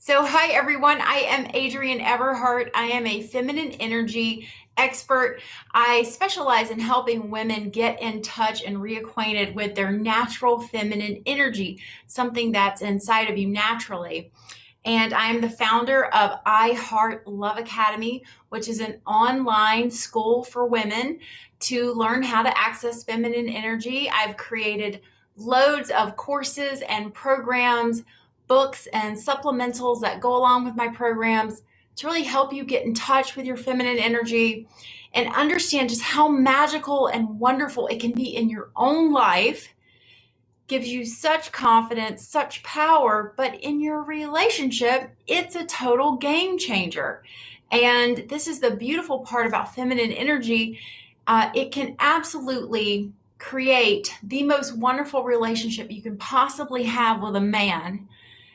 Hi everyone. I am Adrienne Everheart. I am a feminine energy expert. I specialize in helping women get in touch and reacquainted with their natural feminine energy, something that's inside of you naturally. And I am the founder of I Heart Love Academy, which is an online school for women to learn how to access feminine energy. I've created loads of courses and programs, books and supplementals that go along with my programs to really help you get in touch with your feminine energy and understand just how magical and wonderful it can be in your own life. Gives you such confidence, such power, but in your relationship, it's a total game changer. And this is the beautiful part about feminine energy. It can absolutely create the most wonderful relationship you can possibly have with a man,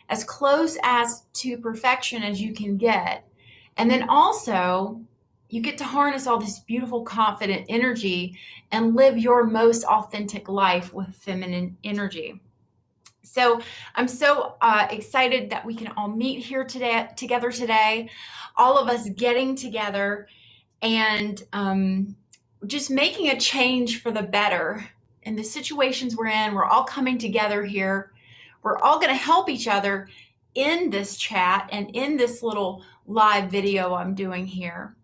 as close as to perfection as you can get. And then also, you get to harness all this beautiful, confident energy and live your most authentic life with feminine energy. So I'm so excited that we can all meet here together today, all of us getting together and just making a change for the better in the situations we're in. We're all coming together here. We're all going to help each other in this chat and in this little live video I'm doing here.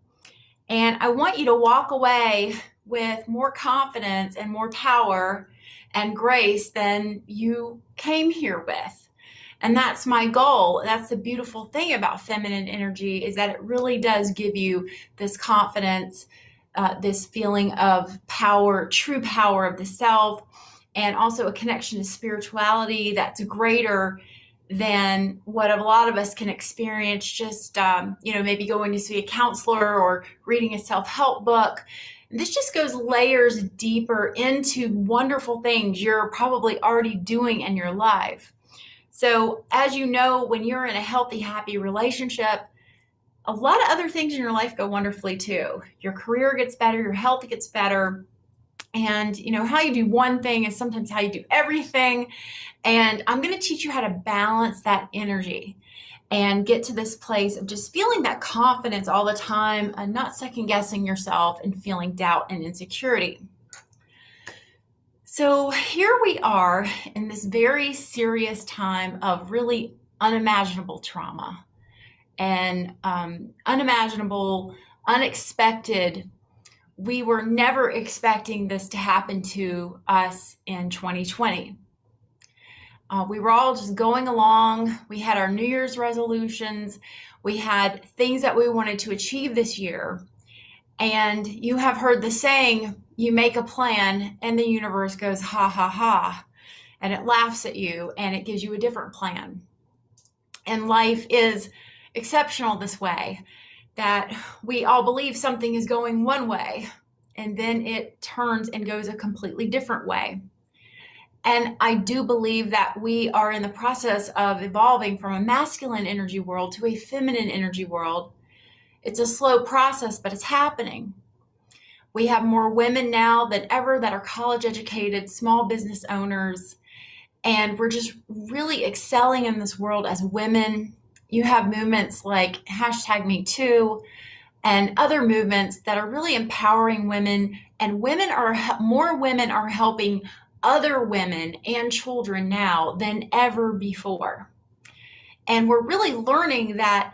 And I want you to walk away with more confidence and more power and grace than you came here with. And that's my goal. That's the beautiful thing about feminine energy, is that it really does give you this confidence, this feeling of power, true power of the self, and also a connection to spirituality that's greater than what a lot of us can experience just, maybe going to see a counselor or reading a self-help book. This just goes layers deeper into wonderful things you're probably already doing in your life. So as you know, when you're in a healthy, happy relationship, a lot of other things in your life go wonderfully too. Your career gets better, your health gets better. And how you do one thing is sometimes how you do everything. And I'm going to teach you how to balance that energy and get to this place of just feeling that confidence all the time and not second guessing yourself and feeling doubt and insecurity. So here we are in this very serious time of really unimaginable trauma and unimaginable, unexpected. We were never expecting this to happen to us in 2020. We were all just going along. We had our New Year's resolutions. We had things that we wanted to achieve this year. And you have heard the saying, you make a plan and the universe goes, ha, ha, ha. And it laughs at you and it gives you a different plan. And life is exceptional this way, that we all believe something is going one way and then it turns and goes a completely different way. And I do believe that we are in the process of evolving from a masculine energy world to a feminine energy world. It's a slow process, but it's happening. We have more women now than ever that are college educated, small business owners, and we're just really excelling in this world as women. You have movements like #MeToo and other movements that are really empowering women, and more women are helping other women and children now than ever before. And we're really learning that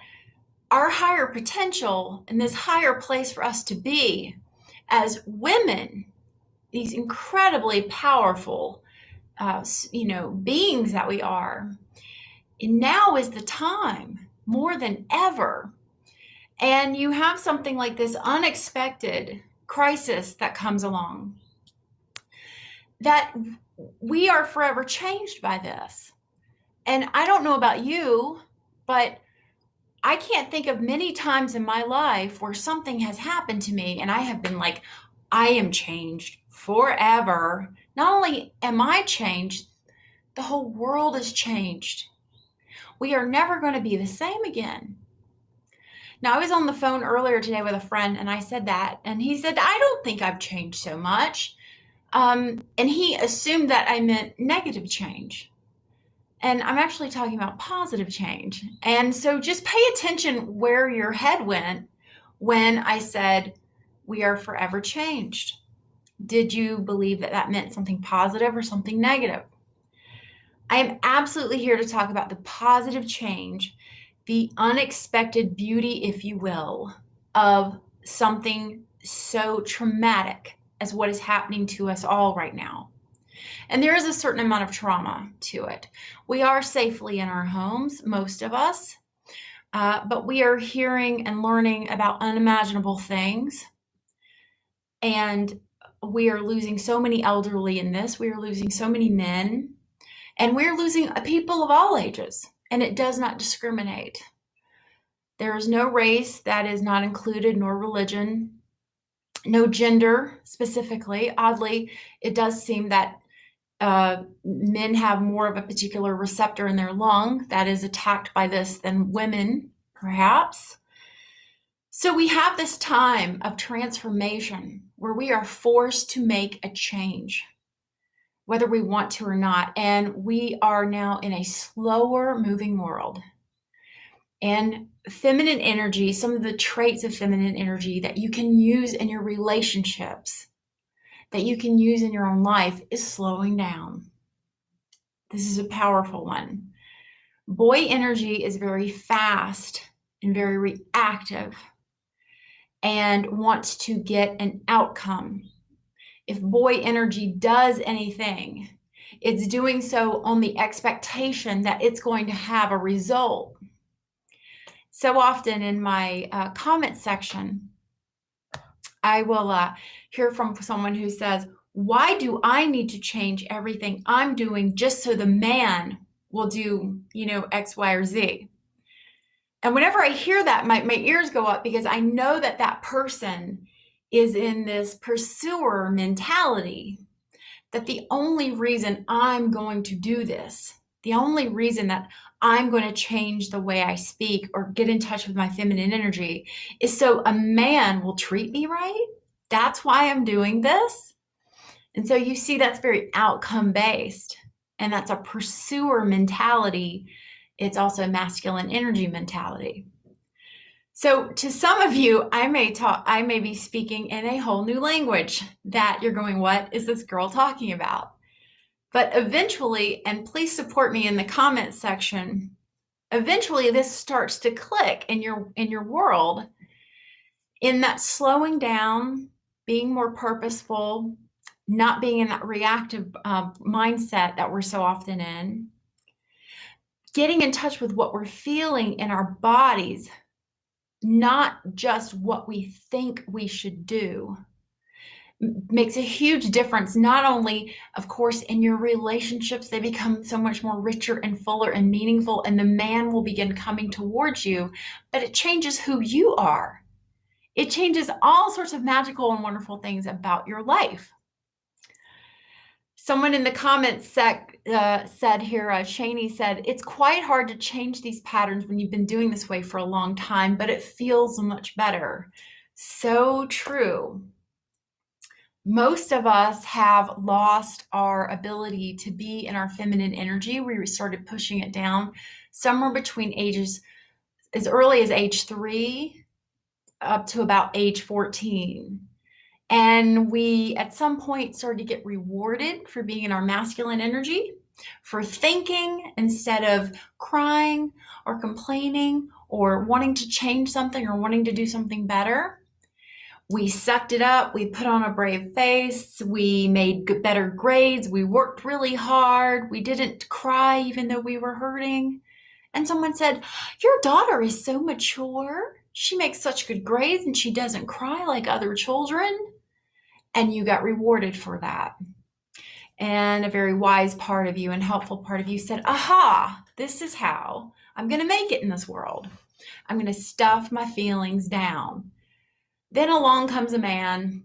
our higher potential and this higher place for us to be as women, these incredibly powerful, beings that we are, and now is the time more than ever. And you have something like this unexpected crisis that comes along, that we are forever changed by this. And I don't know about you, but I can't think of many times in my life where something has happened to me and I have been like, I am changed forever. Not only am I changed, the whole world is changed. We are never going to be the same again. Now, I was on the phone earlier today with a friend and I said that, and he said, I don't think I've changed so much. And he assumed that I meant negative change. And I'm actually talking about positive change. And so just pay attention where your head went when I said, we are forever changed. Did you believe that that meant something positive or something negative? I am absolutely here to talk about the positive change, the unexpected beauty, if you will, of something so traumatic as what is happening to us all right now. And there is a certain amount of trauma to it. We are safely in our homes, most of us, but we are hearing and learning about unimaginable things. And we are losing so many elderly in this. We are losing so many men. And we're losing people of all ages. And it does not discriminate. There is no race that is not included, nor religion, no gender specifically. Oddly, it does seem that men have more of a particular receptor in their lung that is attacked by this than women, perhaps. So we have this time of transformation where we are forced to make a change, whether we want to or not. And we are now in a slower moving world. And feminine energy, some of the traits of feminine energy that you can use in your relationships, that you can use in your own life, is slowing down. This is a powerful one. Boy energy is very fast and very reactive and wants to get an outcome. If boy energy does anything, it's doing so on the expectation that it's going to have a result. So often in my comment section, I will hear from someone who says, why do I need to change everything I'm doing just so the man will do, X, Y, or Z? And whenever I hear that, my ears go up, because I know that that person is in this pursuer mentality, that the only reason I'm going to do this, the only reason that I'm going to change the way I speak or get in touch with my feminine energy is so a man will treat me right. That's why I'm doing this. And so you see, that's very outcome based, and that's a pursuer mentality. It's also a masculine energy mentality. So to some of you, I may be speaking in a whole new language that you're going, what is this girl talking about? But eventually, and please support me in the comments section, eventually this starts to click in your world, in that slowing down, being more purposeful, not being in that reactive mindset that we're so often in, getting in touch with what we're feeling in our bodies, not just what we think we should do, makes a huge difference. Not only, of course, in your relationships, they become so much more richer and fuller and meaningful, and the man will begin coming towards you, but it changes who you are. It changes all sorts of magical and wonderful things about your life. Someone in the comments said here, Shani said, it's quite hard to change these patterns when you've been doing this way for a long time, but it feels much better. So true. Most of us have lost our ability to be in our feminine energy. We started pushing it down somewhere between ages as early as age 3 up to about age 14. And we, at some point, started to get rewarded for being in our masculine energy, for thinking instead of crying or complaining or wanting to change something or wanting to do something better. We sucked it up. We put on a brave face. We made better grades. We worked really hard. We didn't cry even though we were hurting. And someone said, your daughter is so mature. She makes such good grades and she doesn't cry like other children. And you got rewarded for that. And a very wise part of you and helpful part of you said, aha, this is how I'm going to make it in this world. I'm going to stuff my feelings down. Then along comes a man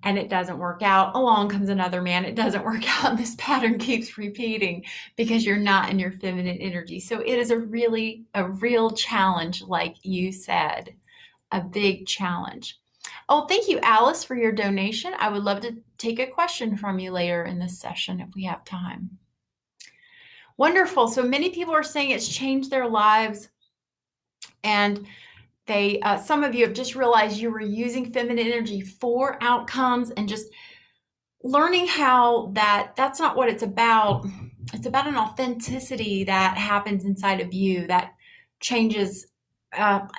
and it doesn't work out. Along comes another man. It doesn't work out. And this pattern keeps repeating because you're not in your feminine energy. So it is a real challenge, like you said, a big challenge. Oh, thank you, Alice, for your donation. I would love to take a question from you later in this session if we have time. Wonderful. So many people are saying it's changed their lives, and they some of you have just realized you were using feminine energy for outcomes, and just learning how that's not what it's about. It's about an authenticity that happens inside of you that changes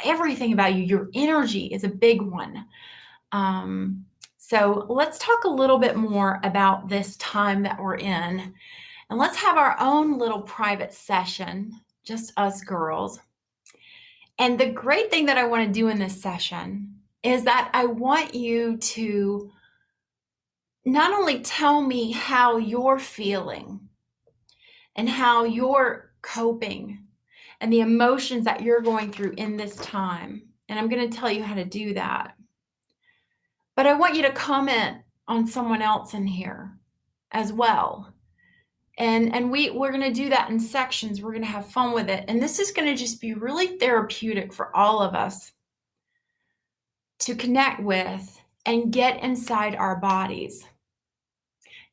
everything about you. Your energy is a big one. So let's talk a little bit more about this time that we're in, and let's have our own little private session, just us girls. And the great thing that I want to do in this session is that I want you to not only tell me how you're feeling and how you're coping and the emotions that you're going through in this time, and I'm going to tell you how to do that, but I want you to comment on someone else in here as well. And we're going to do that in sections. We're going to have fun with it. And this is going to just be really therapeutic for all of us to connect with and get inside our bodies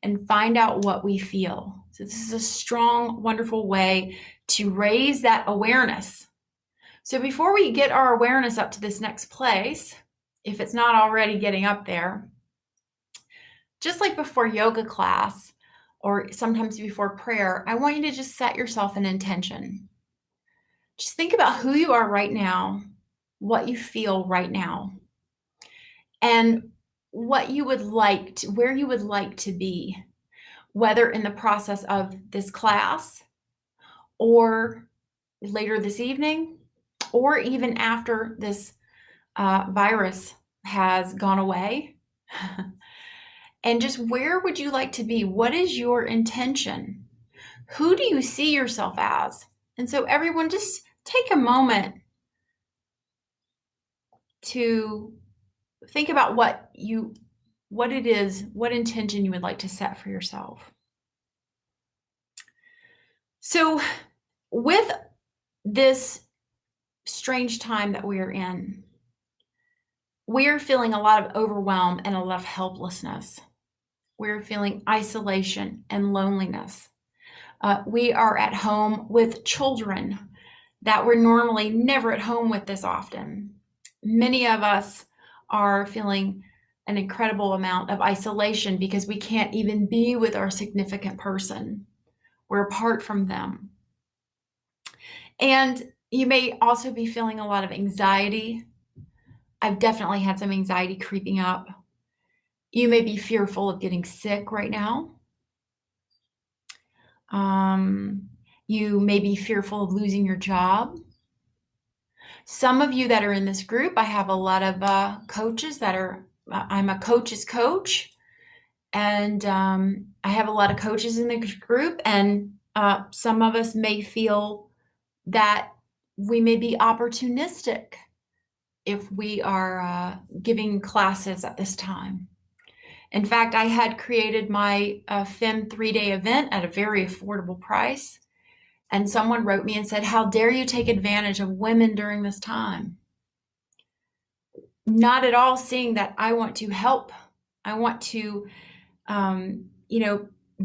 and find out what we feel. So this is a strong, wonderful way to raise that awareness. So before we get our awareness up to this next place, if it's not already getting up there, just like before yoga class or sometimes before prayer, I want you to just set yourself an intention. Just think about who you are right now, what you feel right now, and what you would like to, where you would like to be, whether in the process of this class or later this evening, or even after this virus has gone away. And just where would you like to be? What is your intention? Who do you see yourself as? And so everyone, just take a moment to think about what it is, what intention you would like to set for yourself. So with this strange time that we are in, we are feeling a lot of overwhelm and a lot of helplessness. We're feeling isolation and loneliness. We are at home with children that we're normally never at home with this often. Many of us are feeling an incredible amount of isolation because we can't even be with our significant person. We're apart from them. And you may also be feeling a lot of anxiety. I've definitely had some anxiety creeping up. You may be fearful of getting sick right now. You may be fearful of losing your job. Some of you that are in this group, I have a lot of coaches that are, I'm a coach's coach. And I have a lot of coaches in the group, and some of us may feel that we may be opportunistic if we are giving classes at this time. In fact, I had created my FEM 3-day event at a very affordable price. And someone wrote me and said, "How dare you take advantage of women during this time?" Not at all, seeing that I want to help. I want to,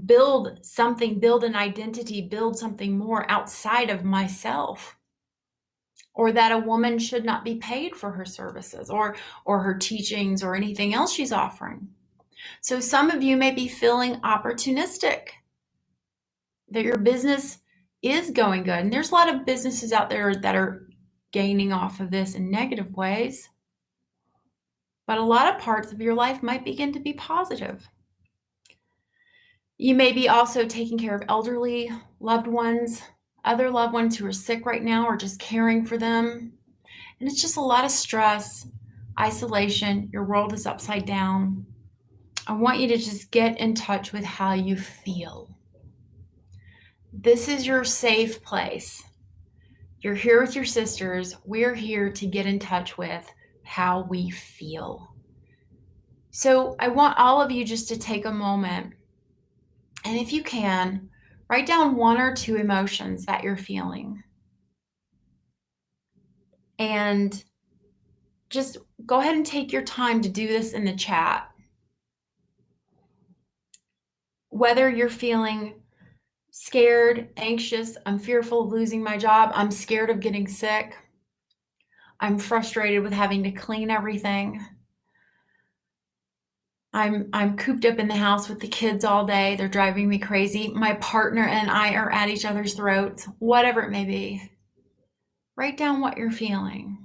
build something, build an identity, build something more outside of myself. Or that a woman should not be paid for her services or her teachings or anything else she's offering. So some of you may be feeling opportunistic, that your business is going good. And there's a lot of businesses out there that are gaining off of this in negative ways. But a lot of parts of your life might begin to be positive. You may be also taking care of elderly loved ones, other loved ones who are sick right now, or just caring for them. And it's just a lot of stress, isolation. Your world is upside down. I want you to just get in touch with how you feel. This is your safe place. You're here with your sisters. We're here to get in touch with how we feel. So I want all of you just to take a moment, and if you can, write down 1 or 2 emotions that you're feeling. And just go ahead and take your time to do this in the chat. Whether you're feeling scared, anxious. I'm fearful of losing my job. I'm scared of getting sick. I'm frustrated with having to clean everything. I'm cooped up in the house with the kids all day. They're driving me crazy. My partner and I are at each other's throats, whatever it may be. Write down what you're feeling.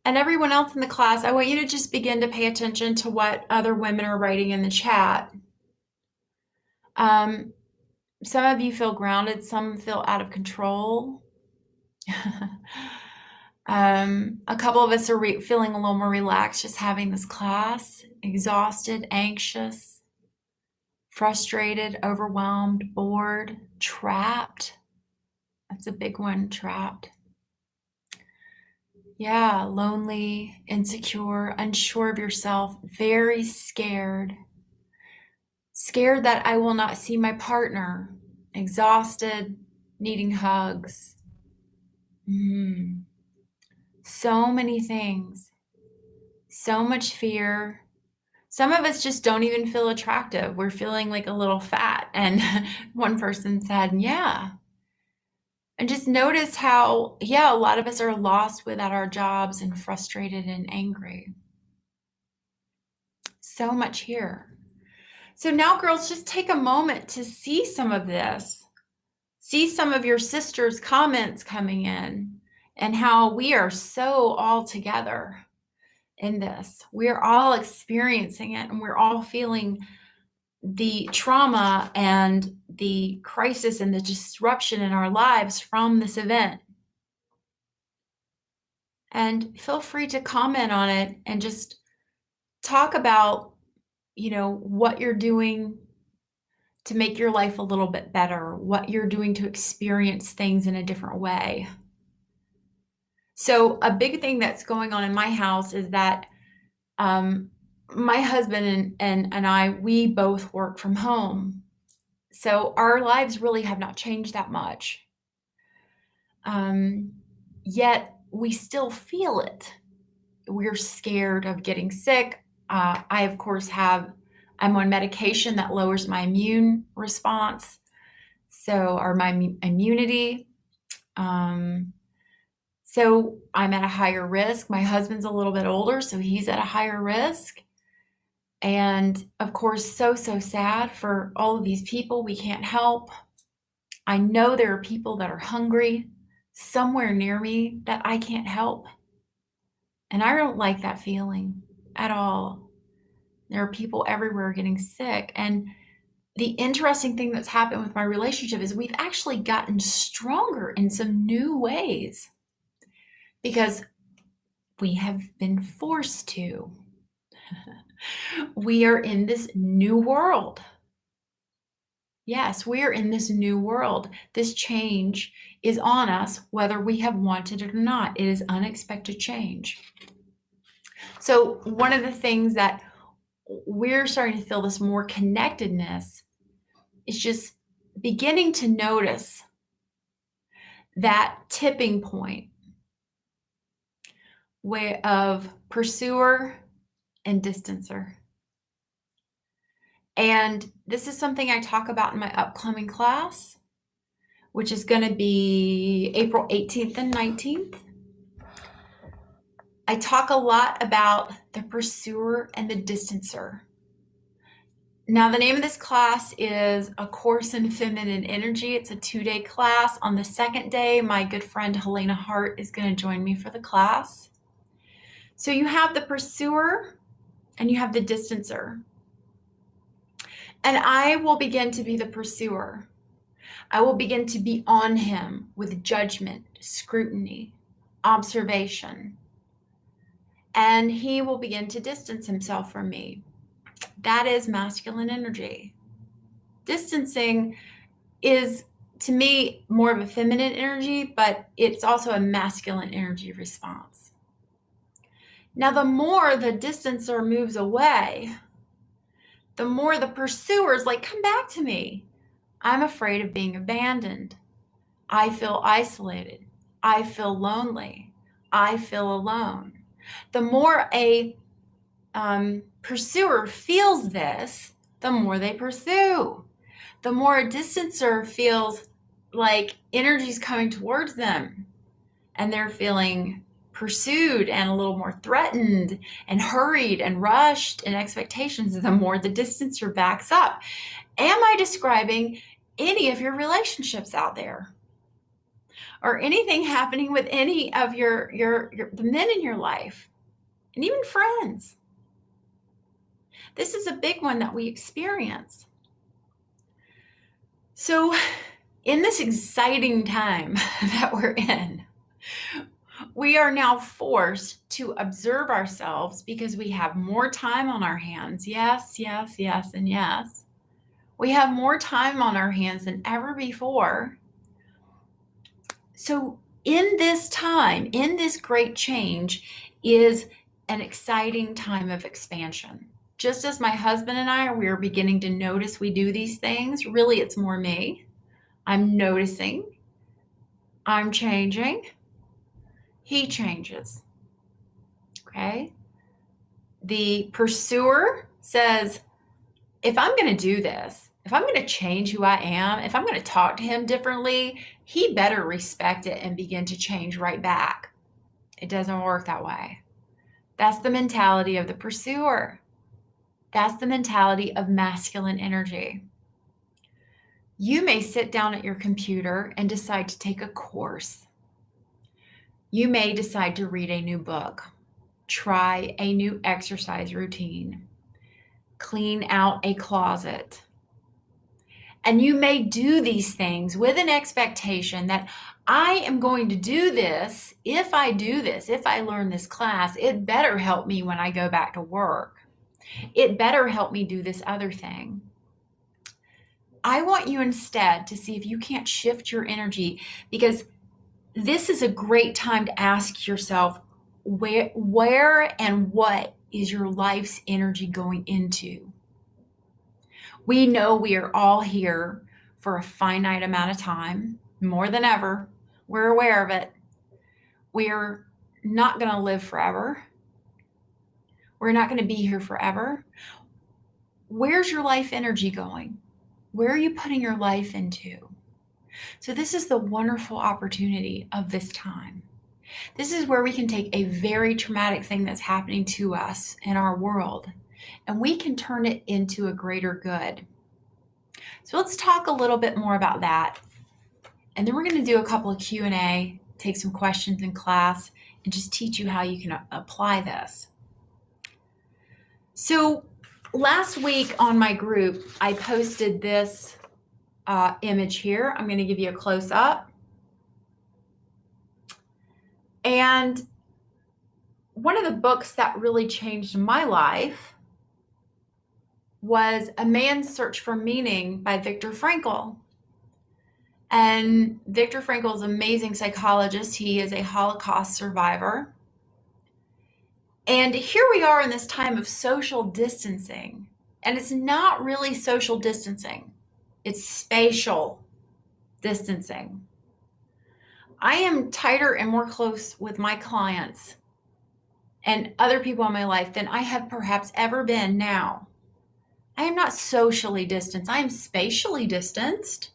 And everyone else in the class, I want you to just begin to pay attention to what other women are writing in the chat. Some of you feel grounded, some feel out of control. A couple of us are feeling a little more relaxed just having this class, exhausted, anxious, frustrated, overwhelmed, bored, trapped. That's a big one, trapped. Yeah, lonely, insecure, unsure of yourself, very scared. Scared that I will not see my partner, exhausted, needing hugs. So many things, so much fear. Some of us just don't even feel attractive. We're feeling like a little fat. And one person said, yeah. And just notice how, a lot of us are lost without our jobs and frustrated and angry. So much here. So now, girls, just take a moment to see some of this. See some of your sisters' comments coming in and how we are so all together in this. We're all experiencing it and we're all feeling the trauma and the crisis and the disruption in our lives from this event. And feel free to comment on it and just talk about, what you're doing to make your life a little bit better, what you're doing to experience things in a different way. So a big thing that's going on in my house is that my husband and I, we both work from home. So our lives really have not changed that much. Yet we still feel it. We're scared of getting sick. I, of course, I'm on medication that lowers my immune response. Or my immunity. So I'm at a higher risk. My husband's a little bit older, so he's at a higher risk. And of course, so sad for all of these people we can't help. I know there are people that are hungry somewhere near me that I can't help. And I don't like that feeling at all. There are people everywhere getting sick. And the interesting thing that's happened with my relationship is we've actually gotten stronger in some new ways because we have been forced to. We are in this new world. Yes, we are in this new world. This change is on us, whether we have wanted it or not. It is unexpected change. So one of the things that we're starting to feel this more connectedness is just beginning to notice that tipping point of pursuer and distancer. And this is something I talk about in my upcoming class, which is going to be April 18th and 19th. I talk a lot about the pursuer and the distancer. Now, the name of this class is A Course in Feminine Energy. It's a 2-day class. On the second day, my good friend Helena Hart is going to join me for the class. So you have the pursuer and you have the distancer. And I will begin to be the pursuer. I will begin to be on him with judgment, scrutiny, observation. And he will begin to distance himself from me. That is masculine energy. Distancing is, to me, more of a feminine energy, but it's also a masculine energy response. Now, the more the distancer moves away, the more the pursuer is like, come back to me. I'm afraid of being abandoned. I feel isolated. I feel lonely. I feel alone. The more a pursuer feels this, the more they pursue. the more a distancer feels like energy's coming towards them and they're feeling pursued and a little more threatened and hurried and rushed in expectations, the more the distancer backs up. Am I describing any of your relationships out there? Or anything happening with any of the men in your life, and even friends? This is a big one that we experience. So in this exciting time that we're in, we are now forced to observe ourselves because we have more time on our hands. Yes, yes, yes, and yes. We have more time on our hands than ever before. So in this time, in this great change, is an exciting time of expansion. Just as my husband and I, we are beginning to notice we do these things. Really, it's more me. I'm noticing. I'm changing. He changes. Okay? The pursuer says, if I'm going to do this, if I'm going to change who I am, if I'm going to talk to him differently, he better respect it and begin to change right back. It doesn't work that way. That's the mentality of the pursuer. That's the mentality of masculine energy. You may sit down at your computer and decide to take a course. You may decide to read a new book, try a new exercise routine, clean out a closet. And you may do these things with an expectation that I am going to do this. If I do this, if I learn this class, it better help me when I go back to work. It better help me do this other thing. I want you instead to see if you can't shift your energy, because this is a great time to ask yourself, where and what is your life's energy going into? We know we are all here for a finite amount of time, more than ever. We're aware of it. We're not going to live forever. We're not going to be here forever. Where's your life energy going? Where are you putting your life into? So this is the wonderful opportunity of this time. This is where we can take a very traumatic thing that's happening to us in our world, and we can turn it into a greater good. So let's talk a little bit more about that. And then we're going to do a couple of Q&A, take some questions in class, and just teach you how you can apply this. So last week on my group, I posted this image here. I'm going to give you a close-up. And one of the books that really changed my life was A Man's Search for Meaning by Viktor Frankl. And Viktor Frankl is an amazing psychologist. He is a Holocaust survivor. And here we are in this time of social distancing. And it's not really social distancing. It's spatial distancing. I am tighter and more close with my clients and other people in my life than I have perhaps ever been now. I am not socially distanced. I am spatially distanced.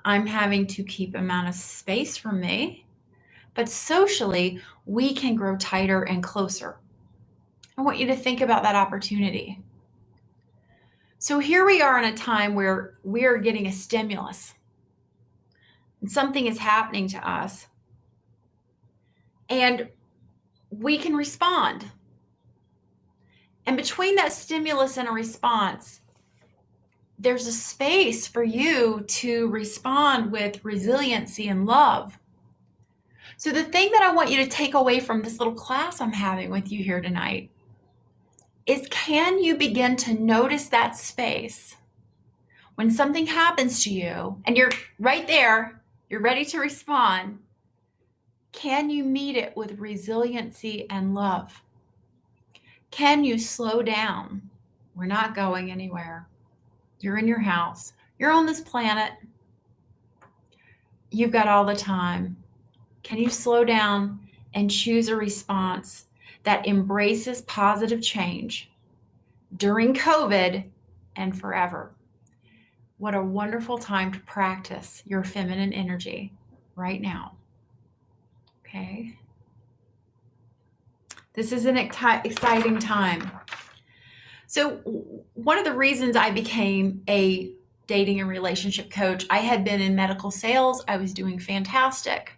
I'm having to keep amount of space from me. But socially, we can grow tighter and closer. I want you to think about that opportunity. So here we are in a time where we are getting a stimulus. And something is happening to us. And we can respond. And between that stimulus and a response, there's a space for you to respond with resiliency and love. So the thing that I want you to take away from this little class I'm having with you here tonight is, can you begin to notice that space when something happens to you and you're right there, you're ready to respond? Can you meet it with resiliency and love? Can you slow down? We're not going anywhere. You're in your house. You're on this planet. You've got all the time. Can you slow down and choose a response that embraces positive change during COVID and forever? what a wonderful time to practice your feminine energy right now. Okay. This is an exciting time. So one of the reasons I became a dating and relationship coach, I had been in medical sales. I was doing fantastic.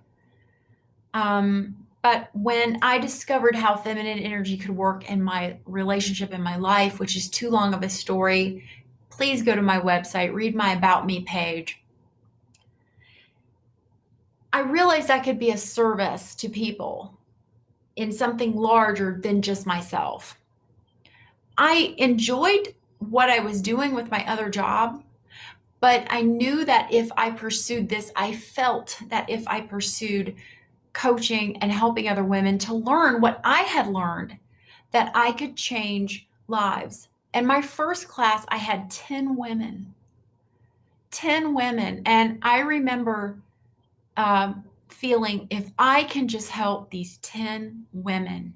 But when I discovered how feminine energy could work in my relationship in my life, which is too long of a story, please go to my website, read my About Me page. I realized I could be a service to people in something larger than just myself. I enjoyed what I was doing with my other job, but I knew that if I pursued this, I felt that if I pursued coaching and helping other women to learn what I had learned, that I could change lives. In my first class, I had 10 women. 10 women. And I remember feeling if I can just help these 10 women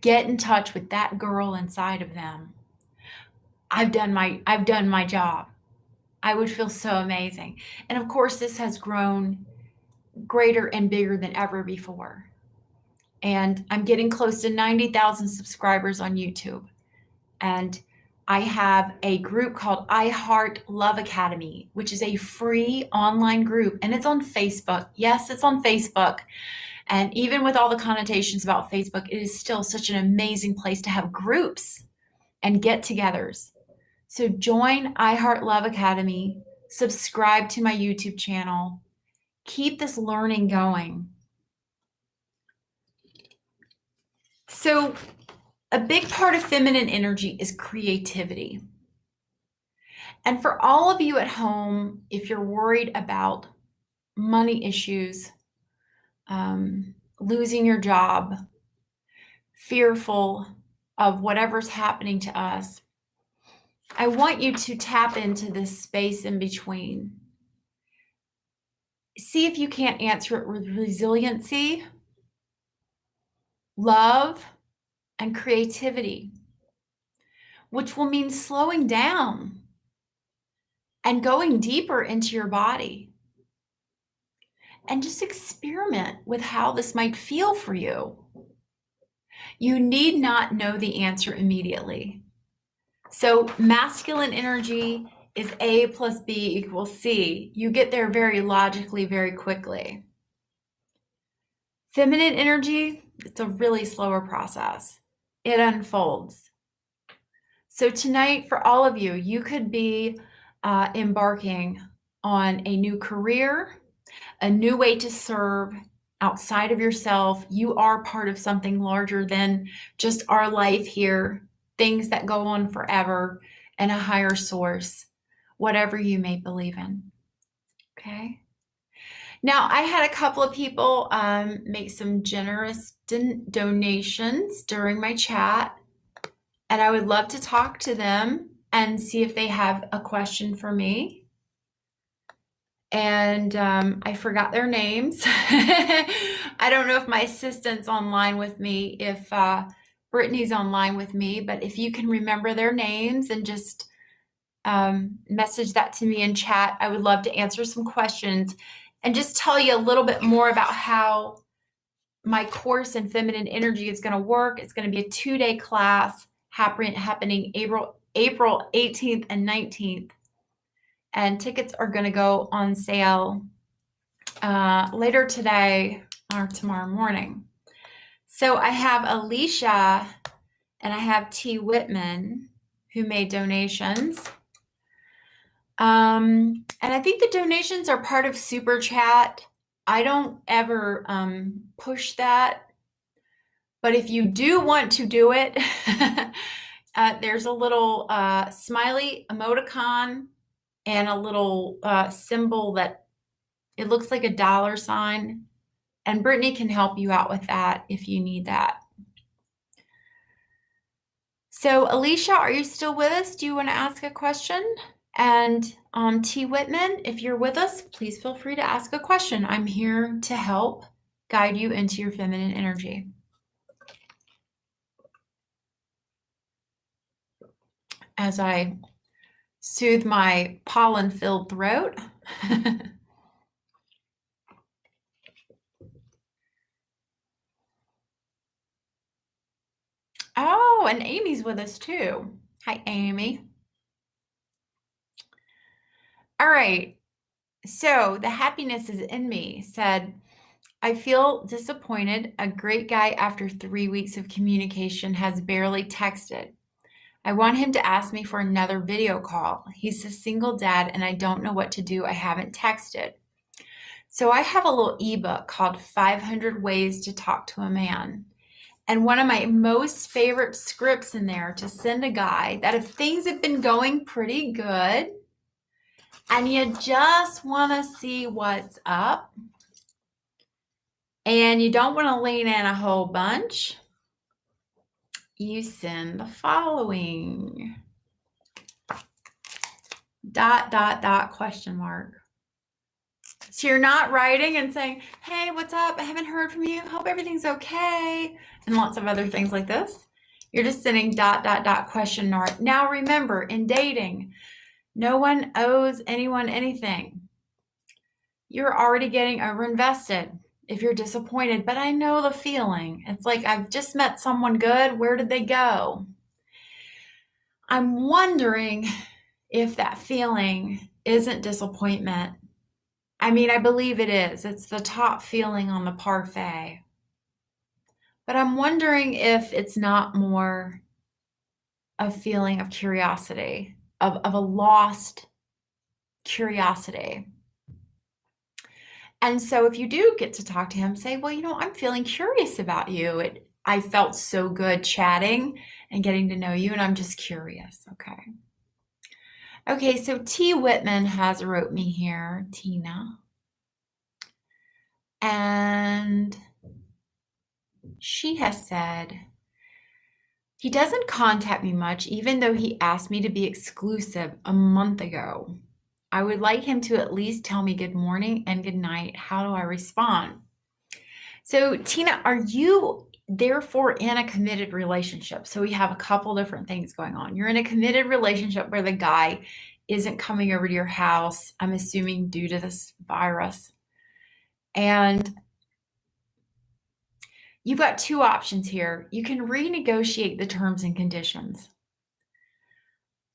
get in touch with that girl inside of them, I've done my job. I would feel so amazing. And of course, this has grown greater and bigger than ever before. And I'm getting close to 90,000 subscribers on YouTube. And I have a group called I Heart Love Academy, which is a free online group. And it's on Facebook. Yes, it's on Facebook. And even with all the connotations about Facebook, it is still such an amazing place to have groups and get-togethers. So join I Heart Love Academy, subscribe to my YouTube channel, keep this learning going. So a big part of feminine energy is creativity. And for all of you at home, if you're worried about money issues, losing your job, fearful of whatever's happening to us, I want you to tap into this space in between. See if you can't answer it with resiliency, love, and creativity, which will mean slowing down and going deeper into your body. And just experiment with how this might feel for you. You need not know the answer immediately. So masculine energy is A plus B equals C. You get there very logically, very quickly. Feminine energy, it's a really slower process. It unfolds. So tonight, for all of you, you could be embarking on a new career, a new way to serve outside of yourself. You are part of something larger than just our life here, things that go on forever, and a higher source, whatever you may believe in. Okay. Now, I had a couple of people make some generous donations during my chat, and I would love to talk to them and see if they have a question for me. And I forgot their names. I don't know if my assistant's online with me, if Brittany's online with me, but if you can remember their names and just message that to me in chat, I would love to answer some questions and just tell you a little bit more about how my course in feminine energy is going to work. It's going to be a 2-day class happening April 18th and 19th. And tickets are going to go on sale later today or tomorrow morning. So I have Alicia and I have T. Whitman who made donations. And I think the donations are part of Super Chat. I don't ever push that. But if you do want to do it, there's a little smiley emoticon and a little symbol that it looks like a dollar sign. And Brittany can help you out with that if you need that. So Alicia, are you still with us? Do you want to ask a question? And T. Whitman, if you're with us, please feel free to ask a question. I'm here to help guide you into your feminine energy. As I soothe my pollen-filled throat. Oh, and Amy's with us too. Hi, Amy. All right. So the happiness is in me said, I feel disappointed. A great guy after 3 weeks of communication has barely texted. I want him to ask me for another video call. He's a single dad and I don't know what to do. I haven't texted. So I have a little ebook called 500 Ways to Talk to a Man. And one of my most favorite scripts in there to send a guy that if things have been going pretty good and you just want to see what's up and you don't want to lean in a whole bunch, you send the following. ... question mark. So you're not writing and saying, hey, what's up? I haven't heard from you. Hope everything's okay. And lots of other things like this. You're just sending ... question mark. Now remember, in dating, no one owes anyone anything. You're already getting overinvested if you're disappointed, but I know the feeling. It's like, I've just met someone good. Where did they go? I'm wondering if that feeling isn't disappointment. I mean, I believe it is. It's the top feeling on the parfait. But I'm wondering if it's not more a feeling of curiosity, of a lost curiosity. And so if you do get to talk to him, say, well, I'm feeling curious about you. I felt so good chatting and getting to know you, and I'm just curious. Okay, so T. Whitman has wrote me here, Tina. And she has said, he doesn't contact me much, even though he asked me to be exclusive a month ago. I would like him to at least tell me good morning and good night. How do I respond? So, Tina, are you therefore in a committed relationship? So we have a couple different things going on. You're in a committed relationship where the guy isn't coming over to your house, I'm assuming due to this virus. And you've got two options here. You can renegotiate the terms and conditions.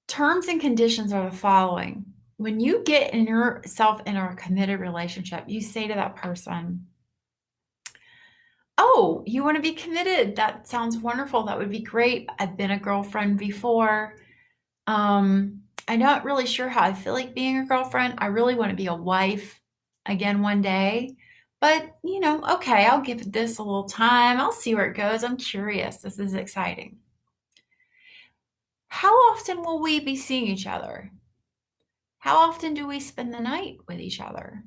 Terms and conditions are the following. When you get yourself in a committed relationship, you say to that person, oh, you want to be committed? That sounds wonderful. That would be great. I've been a girlfriend before. I'm not really sure how I feel like being a girlfriend. I really want to be a wife again one day. But, okay, I'll give this a little time. I'll see where it goes. I'm curious. This is exciting. How often will we be seeing each other? How often do we spend the night with each other?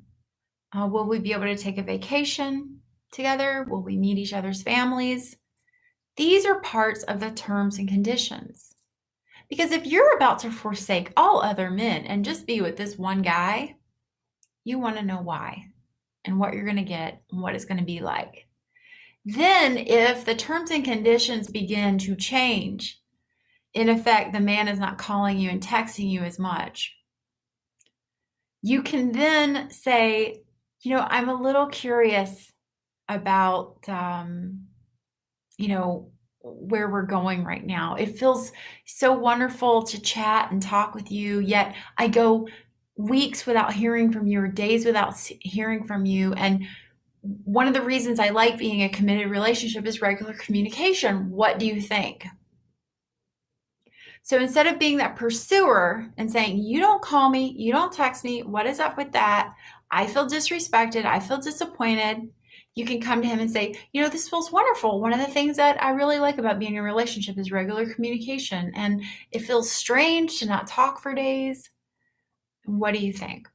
Will we be able to take a vacation together? Will we meet each other's families? These are parts of the terms and conditions. Because if you're about to forsake all other men and just be with this one guy, you want to know why and what you're going to get and what it's going to be like. Then if the terms and conditions begin to change, in effect, the man is not calling you and texting you as much, you can then say, I'm a little curious about, where we're going right now. It feels so wonderful to chat and talk with you, yet I go weeks without hearing from you or days without hearing from you. And one of the reasons I like being a committed relationship is regular communication. What do you think? So instead of being that pursuer and saying, you don't call me, you don't text me, what is up with that? I feel disrespected. I feel disappointed. You can come to him and say, this feels wonderful. One of the things that I really like about being in a relationship is regular communication. And it feels strange to not talk for days. What do you think?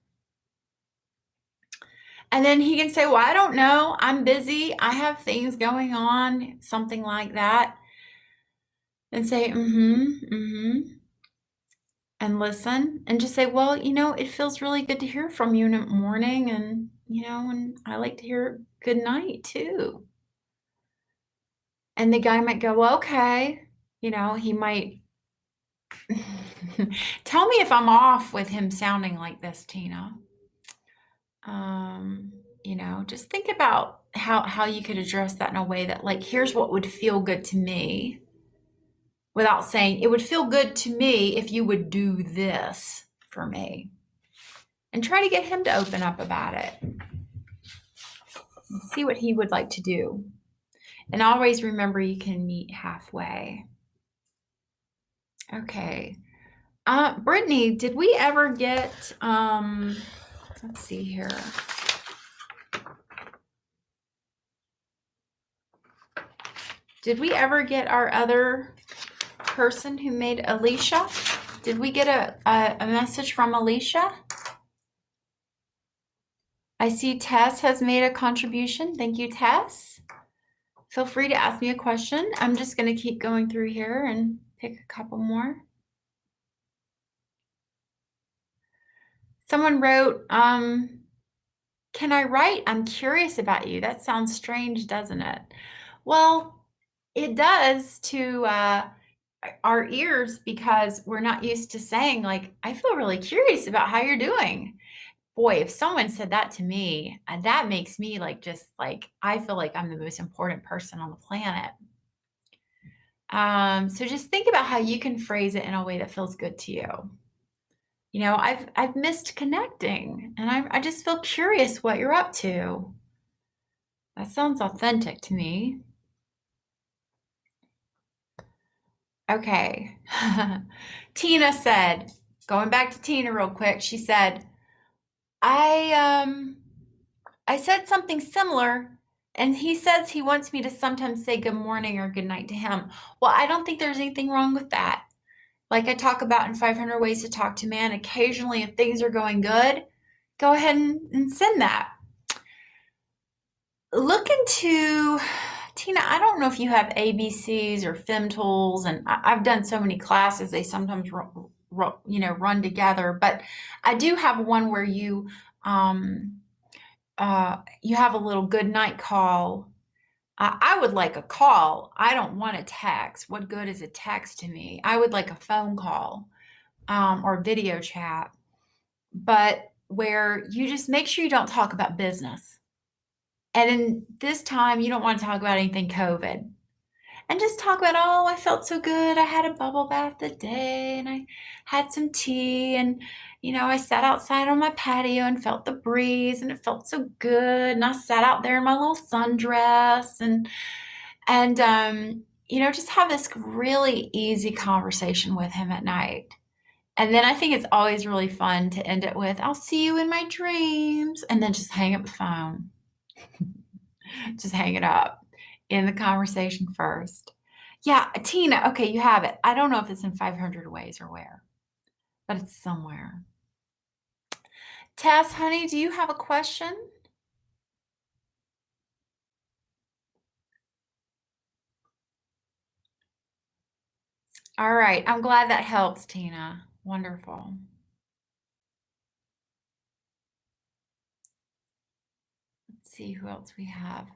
And then he can say, well, I don't know. I'm busy. I have things going on, something like that. And say, and listen and just say, well, it feels really good to hear from you in the morning. And, and I like to hear good night too. And the guy might go, well, okay. He might Tell me if I'm off with him sounding like this, Tina. Just think about how you could address that in a way that, like, here's what would feel good to me, without saying it would feel good to me if you would do this for me. And try to get him to open up about it. And see what he would like to do. And always remember you can meet halfway. Okay. Brittany, did we ever get, let's see here. Did we ever get our other person who made Alicia? Did we get a message from Alicia? I see Tess has made a contribution. Thank you, Tess. Feel free to ask me a question. I'm just going to keep going through here and pick a couple more. Someone wrote, can I write? I'm curious about you. That sounds strange, doesn't it? Well, it does to our ears, because we're not used to saying, like, I feel really curious about how you're doing. Boy, if someone said that to me, that makes me I feel like I'm the most important person on the planet. So just think about how you can phrase it in a way that feels good to you. I've missed connecting, and I just feel curious what you're up to. That sounds authentic to me. Okay. Tina said, going back to Tina real quick, she said, I said something similar, and he says he wants me to sometimes say good morning or good night to him. Well, I don't think there's anything wrong with that. Like I talk about in 500 Ways to Talk to Man, occasionally if things are going good, go ahead and send that. Look into, Tina, I don't know if you have ABCs or Fem Tools, and I've done so many classes, they sometimes run together, but I do have one where you have a little good night call. I would like a call. I don't want a text. What good is a text to me? I would like a phone call or video chat, but where you just make sure you don't talk about business. And in this time, you don't want to talk about anything COVID. And just talk about, oh, I felt so good. I had a bubble bath today, and I had some tea, and I sat outside on my patio and felt the breeze, and it felt so good. And I sat out there in my little sundress, and just have this really easy conversation with him at night. And then I think it's always really fun to end it with, I'll see you in my dreams, and then just hang up the phone. Just hang it up. In the conversation first. Yeah, Tina, okay, you have it. I don't know if it's in 500 Ways or where, but it's somewhere. Tess, honey, do you have a question? All right, I'm glad that helps, Tina. Wonderful. Let's see who else we have.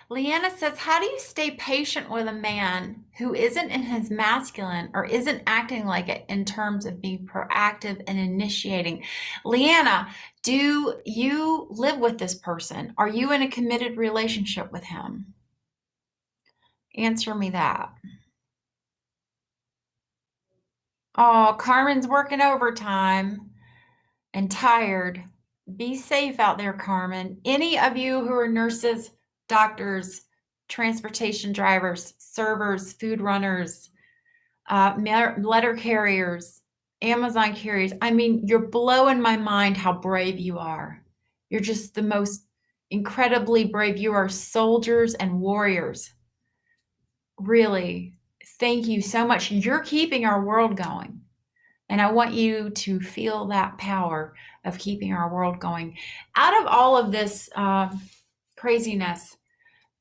Leanna says, how do you stay patient with a man who isn't in his masculine or isn't acting like it in terms of being proactive and initiating? Leanna, do you live with this person? Are you in a committed relationship with him? Answer me that. Oh, Carmen's working overtime and tired. Be safe out there, Carmen. Any of you who are nurses, doctors, transportation drivers, servers, food runners, letter carriers, Amazon carriers. I mean, you're blowing my mind how brave you are. You're just the most incredibly brave. You are soldiers and warriors. Really, thank you so much. You're keeping our world going. And I want you to feel that power of keeping our world going. Out of all of this craziness,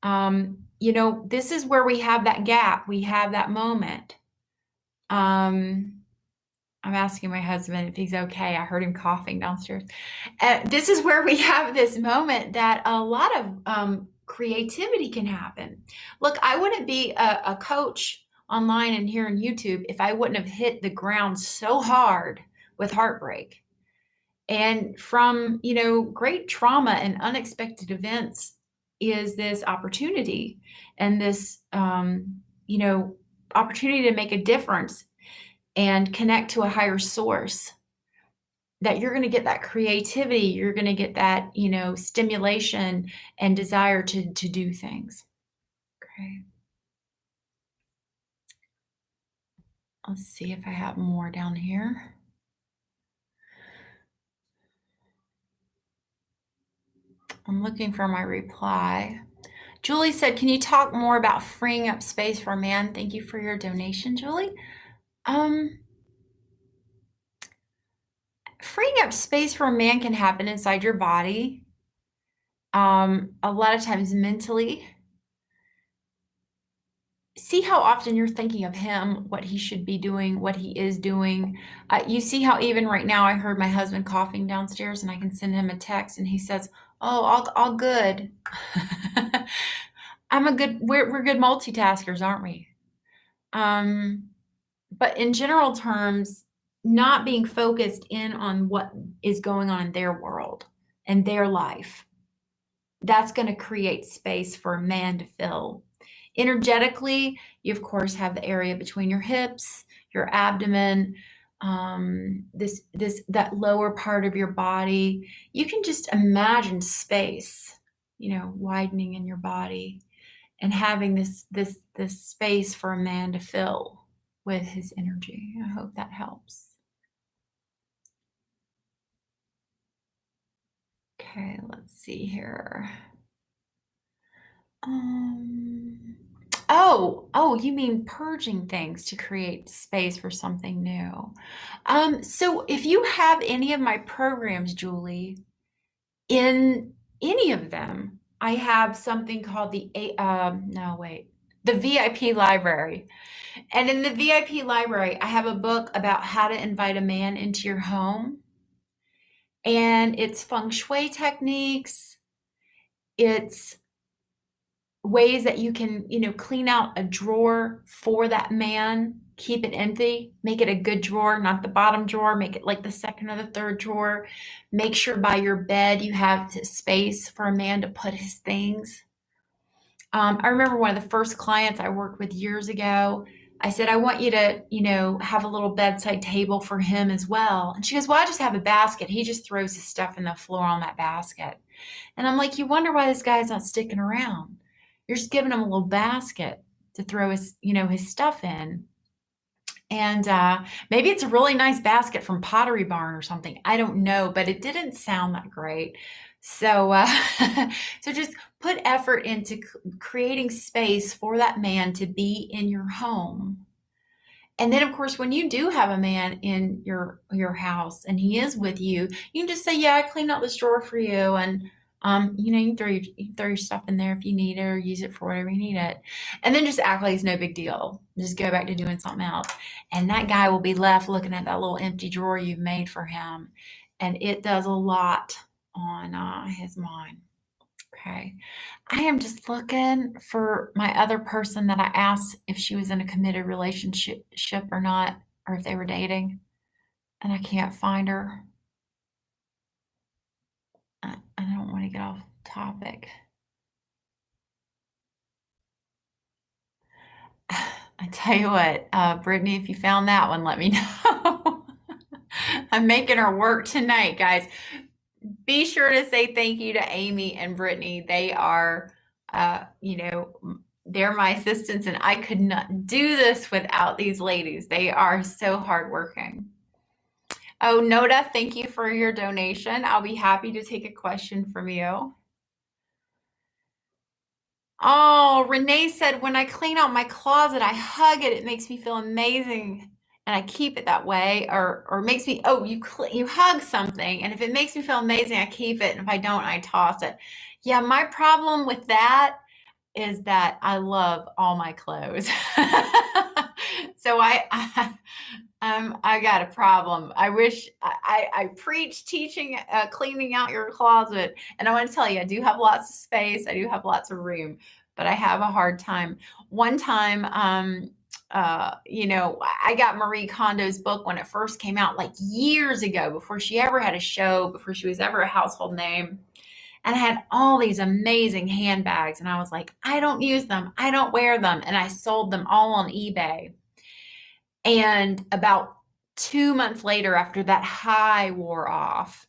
this is where we have that gap. We have that moment. I'm asking my husband if he's okay. I heard him coughing downstairs. This is where we have this moment that a lot of creativity can happen. Look, I wouldn't be a coach online and here on YouTube if I wouldn't have hit the ground so hard with heartbreak. And from, great trauma and unexpected events is this opportunity and this, opportunity to make a difference and connect to a higher source, that you're going to get that creativity, you're going to get that, stimulation and desire to do things. Okay. Let's see if I have more down here. I'm looking for my reply. Julie said, can you talk more about freeing up space for a man? Thank you for your donation, Julie. Freeing up space for a man can happen inside your body. A lot of times mentally. See how often you're thinking of him, what he should be doing, what he is doing. You see how even right now I heard my husband coughing downstairs, and I can send him a text and he says, oh, all good. We're good multitaskers, aren't we? But in general terms, not being focused in on what is going on in their world and their life, that's going to create space for a man to fill. Energetically, you of course have the area between your hips, your abdomen, that lower part of your body. You can just imagine space, widening in your body and having this space for a man to fill with his energy. I hope that helps. Okay, let's see here. Oh, you mean purging things to create space for something new. So if you have any of my programs, Julie, in any of them, I have something called the VIP library. And in the VIP library, I have a book about how to invite a man into your home. And it's feng shui techniques. It's ways that you can, clean out a drawer for that man, keep it empty, make it a good drawer, not the bottom drawer, make it like the second or the third drawer. Make sure by your bed you have space for a man to put his things. I remember one of the first clients I worked with years ago, I said, I want you to, have a little bedside table for him as well. And she goes, well, I just have a basket. He just throws his stuff in the floor on that basket. And I'm like, you wonder why this guy's not sticking around. You're just giving him a little basket to throw his, his stuff in. And maybe it's a really nice basket from Pottery Barn or something. I don't know, but it didn't sound that great. So, so just put effort into creating space for that man to be in your home. And then, of course, when you do have a man in your house and he is with you, you can just say, yeah, I cleaned out this drawer for you. And, you can throw your stuff in there if you need it or use it for whatever you need it. And then just act like it's no big deal. Just go back to doing something else. And that guy will be left looking at that little empty drawer you've made for him. And it does a lot on his mind. Okay. I am just looking for my other person that I asked if she was in a committed relationship or not, or if they were dating, and I can't find her. I don't want to get off topic. I tell you what, Brittany, if you found that one, let me know. I'm making her work tonight, guys. Be sure to say thank you to Amy and Brittany. They are, they're my assistants, and I could not do this without these ladies. They are so hardworking. Oh, Noda, thank you for your donation. I'll be happy to take a question from you. Oh, Renee said, when I clean out my closet, I hug it. It makes me feel amazing. And I keep it that way, or makes me, you hug something. And if it makes me feel amazing, I keep it. And if I don't, I toss it. Yeah, my problem with that is that I love all my clothes. So I got a problem. I wish I preach teaching, cleaning out your closet. And I want to tell you, I do have lots of space. I do have lots of room, but I have a hard time. One time, I got Marie Kondo's book when it first came out, like years ago, before she ever had a show, before she was ever a household name. And I had all these amazing handbags. And I was like, I don't use them. I don't wear them. And I sold them all on eBay. And about 2 months later, after that high wore off,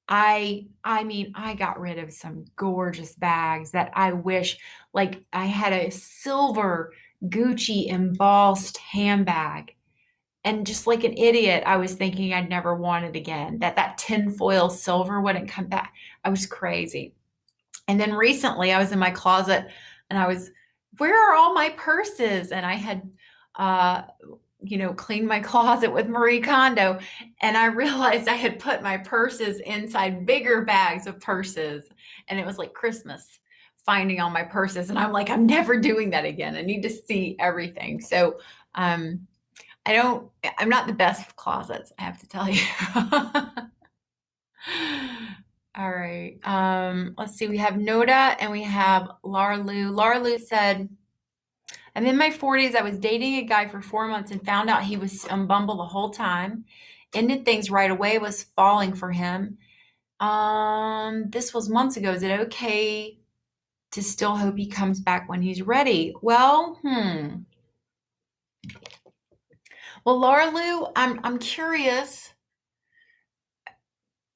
I got rid of some gorgeous bags that I wish, like I had a silver Gucci embossed handbag. And just like an idiot, I was thinking I'd never want it again, that tinfoil silver wouldn't come back. I was crazy. And then recently I was in my closet and where are all my purses? And I had, uh, cleaned my closet with Marie Kondo, and I realized I had put my purses inside bigger bags of purses, and it was like Christmas finding all my purses. And I'm like, I'm never doing that again. I need to see everything. So, I'm not the best with closets, I have to tell you. All right. Let's see. We have Noda and we have Laura Lou. Laura Lou said, I'm in my 40s. I was dating a guy for 4 months and found out he was on Bumble the whole time. Ended things right away, was falling for him. This was months ago. Is it okay to still hope he comes back when he's ready? Well, Laura Lou, I'm curious.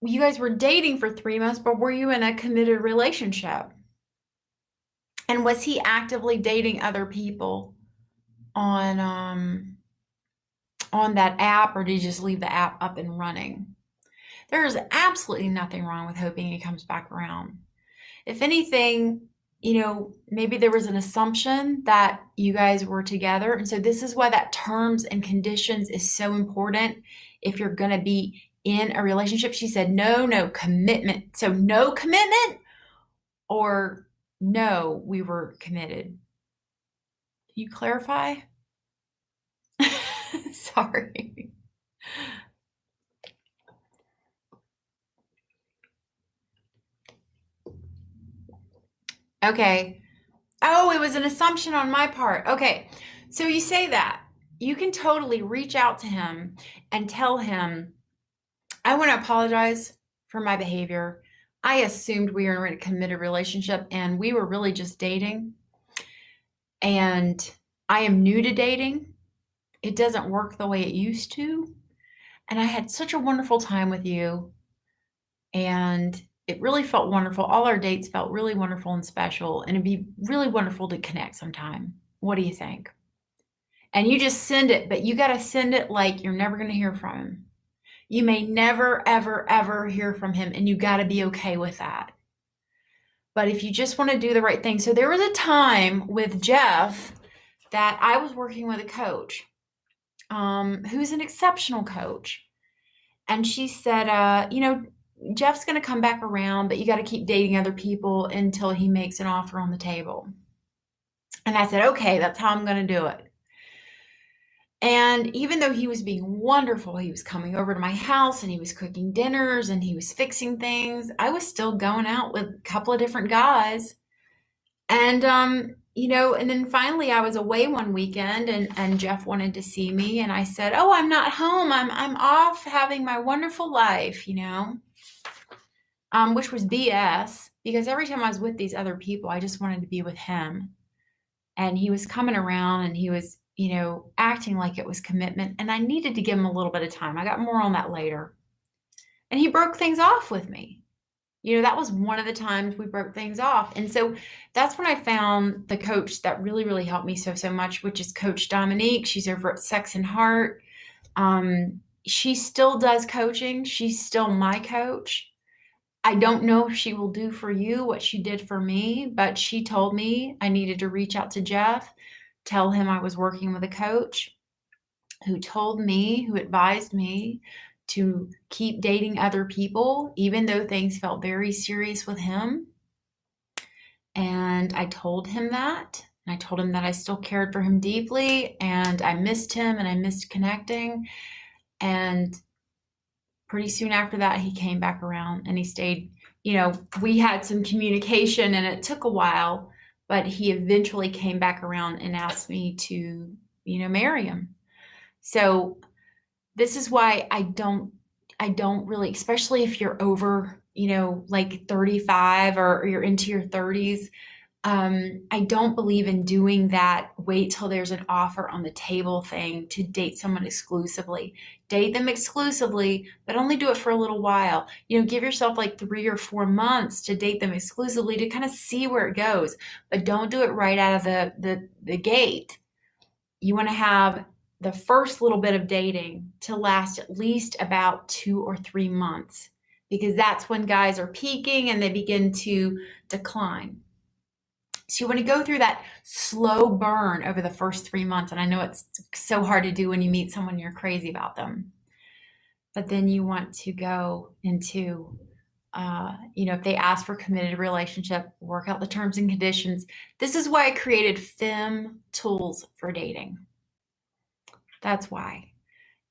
You guys were dating for 3 months, but were you in a committed relationship? And was he actively dating other people on that app, or did you just leave the app up and running? There's absolutely nothing wrong with hoping he comes back around. If anything, maybe there was an assumption that you guys were together. And so this is why that terms and conditions is so important if you're going to be in a relationship. She said, no commitment. So no commitment or no, we were committed. Can you clarify? Sorry. Okay. Oh, it was an assumption on my part. Okay. So you say that. You can totally reach out to him and tell him, I want to apologize for my behavior. I assumed we were in a committed relationship and we were really just dating. And I am new to dating. It doesn't work the way it used to. And I had such a wonderful time with you. And it really felt wonderful. All our dates felt really wonderful and special. And it'd be really wonderful to connect sometime. What do you think? And you just send it, but you got to send it like you're never going to hear from him. You may never, ever, ever hear from him, and you got to be okay with that. But if you just want to do the right thing. So there was a time with Jeff that I was working with a coach who's an exceptional coach. And she said, Jeff's going to come back around, but you got to keep dating other people until he makes an offer on the table. And I said, okay, that's how I'm going to do it. And even though he was being wonderful, he was coming over to my house and he was cooking dinners and he was fixing things, I was still going out with a couple of different guys. And, and then finally I was away one weekend and Jeff wanted to see me. And I said, oh, I'm not home. I'm off having my wonderful life, which was BS, because every time I was with these other people, I just wanted to be with him. And he was coming around and he was, acting like it was commitment. And I needed to give him a little bit of time. I got more on that later. And he broke things off with me. That was one of the times we broke things off. And so that's when I found the coach that really, really helped me so much, which is Coach Dominique. She's over at Sexson. She still does coaching. She's still my coach. I don't know if she will do for you what she did for me, but she told me I needed to reach out to Jeff, tell him I was working with a coach who advised me to keep dating other people, even though things felt very serious with him. And I told him that. And I told him that I still cared for him deeply and I missed him and I missed connecting. And pretty soon after that, he came back around and he stayed. We had some communication and it took a while, but he eventually came back around and asked me to marry him. So this is why I don't really, especially if you're over, like 35 or you're into your 30s, I don't believe in doing that wait till there's an offer on the table thing to date someone exclusively. Date them exclusively, but only do it for a little while. Give yourself like 3 or 4 months to date them exclusively to kind of see where it goes, but don't do it right out of the gate. You want to have the first little bit of dating to last at least about 2 or 3 months, because that's when guys are peaking and they begin to decline. So you want to go through that slow burn over the first 3 months. And I know it's so hard to do when you meet someone you're crazy about them. But then you want to go into, if they ask for committed relationship, work out the terms and conditions. This is why I created FEM tools for dating. That's why.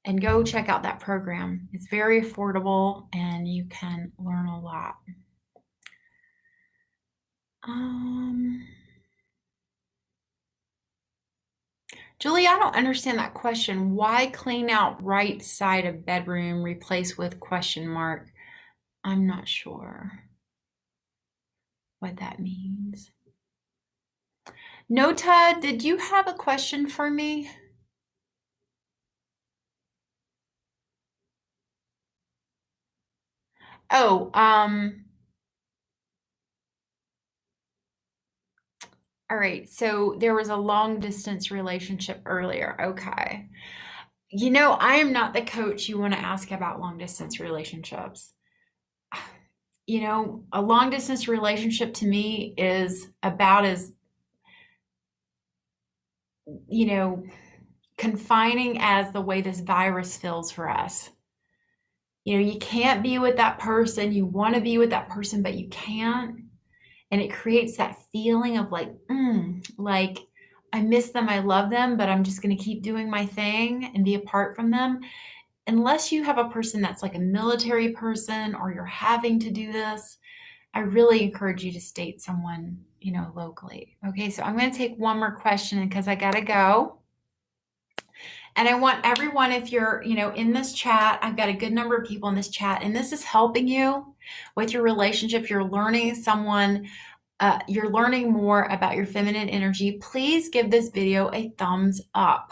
And go check out that program. It's very affordable and you can learn a lot. Julie, I don't understand that question. Why clean out right side of bedroom, replace with question mark? I'm not sure what that means. Nota, did you have a question for me? Oh, all right. So there was a long distance relationship earlier. Okay. I am not the coach you want to ask about long distance relationships. A long distance relationship to me is about as, confining as the way this virus feels for us. You can't be with that person. You want to be with that person, but you can't. And it creates that feeling of like I miss them, I love them, but I'm just going to keep doing my thing and be apart from them. Unless you have a person that's like a military person or you're having to do this, I really encourage you to date someone, locally. Okay, so I'm going to take one more question because I got to go. And I want everyone, if you're, in this chat, I've got a good number of people in this chat, and this is helping you with your relationship. You're learning you're learning more about your feminine energy. Please give this video a thumbs up.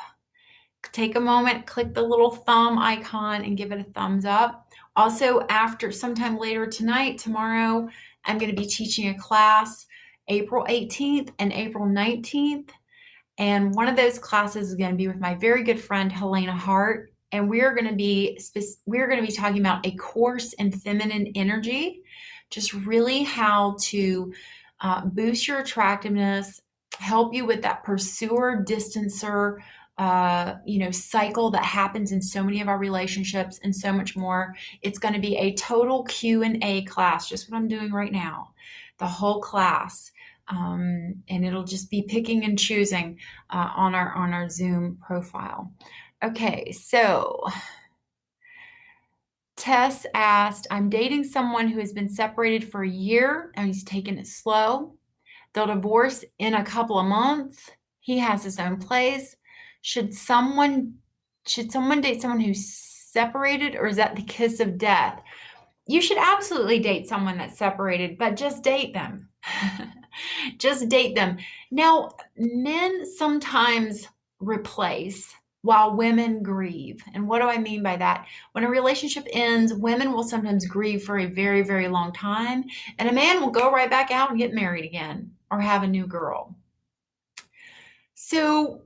Take a moment, click the little thumb icon and give it a thumbs up. Also, after sometime later tonight, tomorrow, I'm going to be teaching a class April 18th and April 19th. And one of those classes is going to be with my very good friend, Helena Hart. And we're going to be talking about a course in feminine energy, just really how to boost your attractiveness, help you with that pursuer distancer, cycle that happens in so many of our relationships and so much more. It's going to be a total Q&A class, just what I'm doing right now, the whole class. And it'll just be picking and choosing on our Zoom profile. Okay, so Tess asked, I'm dating someone who has been separated for a year and he's taken it slow. They'll divorce in a couple of months. He has his own place. Should someone date someone who's separated, or is that the kiss of death? You should absolutely date someone that's separated, but just date them. Just date them. Now, men sometimes replace while women grieve. And what do I mean by that? When a relationship ends, women will sometimes grieve for a very, very long time, and a man will go right back out and get married again or have a new girl. So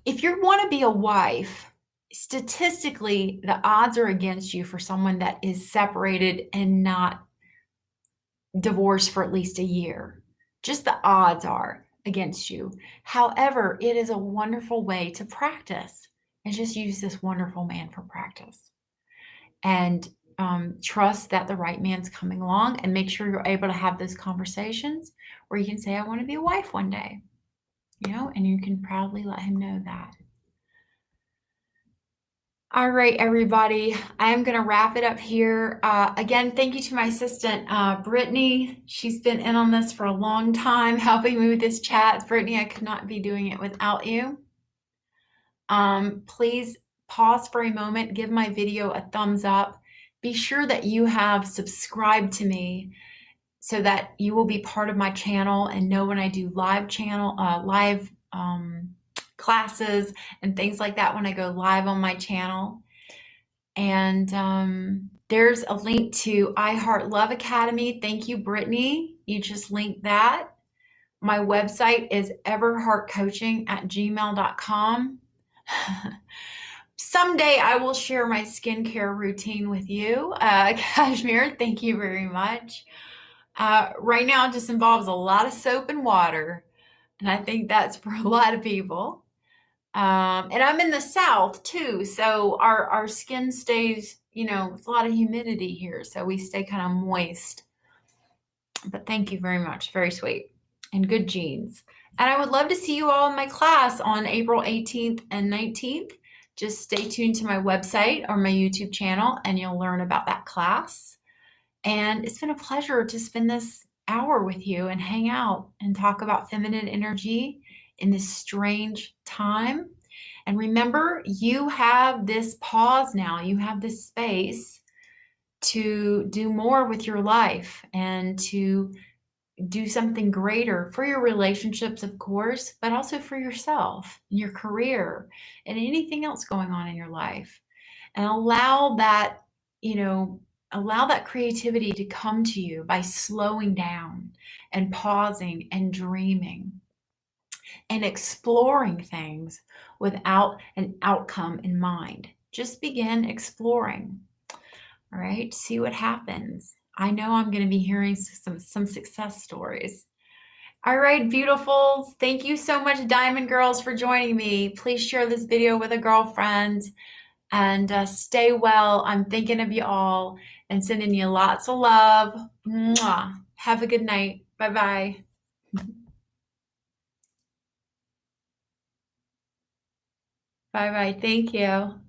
if you want to be a wife, statistically, the odds are against you for someone that is separated and not divorced for at least a year. Just the odds are against you. However, it is a wonderful way to practice and just use this wonderful man for practice. And trust that the right man's coming along, and make sure you're able to have those conversations where you can say, I want to be a wife one day, and you can proudly let him know that. All right, everybody, I am going to wrap it up here. Again, thank you to my assistant, Brittany. She's been in on this for a long time, helping me with this chat. Brittany, I could not be doing it without you. Please pause for a moment, give my video a thumbs up. Be sure that you have subscribed to me so that you will be part of my channel and know when I do live classes and things like that when I go live on my channel. And there's a link to iHeart Love Academy. Thank you, Brittany. You just linked that. My website is everheartcoaching@gmail.com. Someday I will share my skincare routine with you. Kashmir, thank you very much. Right now it just involves a lot of soap and water. And I think that's for a lot of people. And I'm in the South too. So our skin stays, it's a lot of humidity here. So we stay kind of moist. But thank you very much. Very sweet. And good genes. And I would love to see you all in my class on April 18th and 19th. Just stay tuned to my website or my YouTube channel and you'll learn about that class. And it's been a pleasure to spend this hour with you and hang out and talk about feminine energy in this strange time. And remember, you have this pause now. You have this space to do more with your life and to do something greater for your relationships, of course, but also for yourself and your career and anything else going on in your life. And allow that creativity to come to you by slowing down and pausing and dreaming and exploring things without an outcome in mind. Just begin exploring. All right, see what happens. I know I'm going to be hearing some success stories. All right, beautifuls. Thank you so much, Diamond Girls, for joining me. Please share this video with a girlfriend and stay well. I'm thinking of you all and sending you lots of love. Mwah. Have a good night. Bye-bye. Bye-bye. Thank you.